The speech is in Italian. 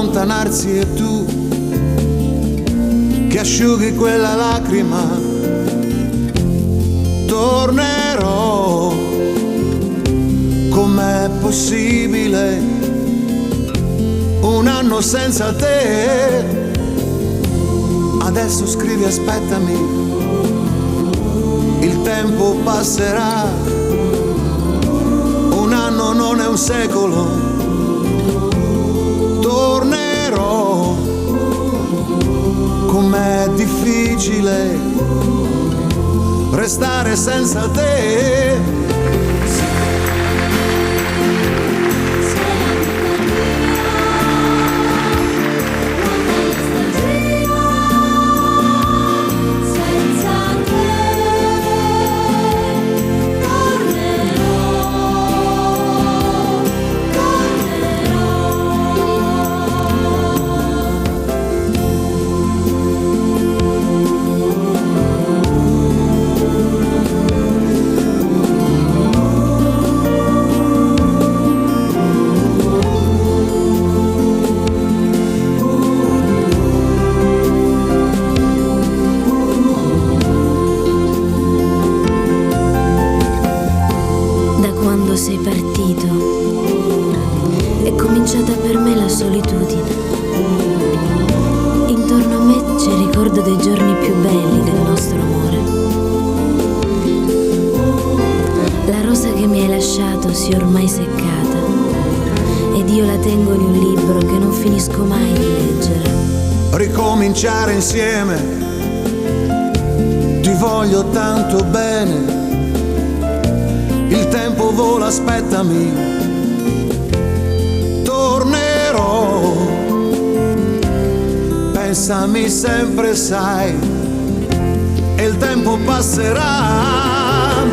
allontanarsi e tu che asciughi quella lacrima. Tornerò, com'è possibile un anno senza te? Adesso scrivi aspettami, il tempo passerà, un anno non è un secolo. Tornerò, com'è difficile restare senza te. Sei partito, è cominciata per me la solitudine. Intorno a me c'è il ricordo dei giorni più belli del nostro amore. La rosa che mi hai lasciato si è ormai seccata ed io la tengo in un libro che non finisco mai di leggere. Ricominciare insieme, ti voglio tanto bene. Il tempo vola, aspettami, tornerò. Pensami sempre, sai, e il tempo passerà.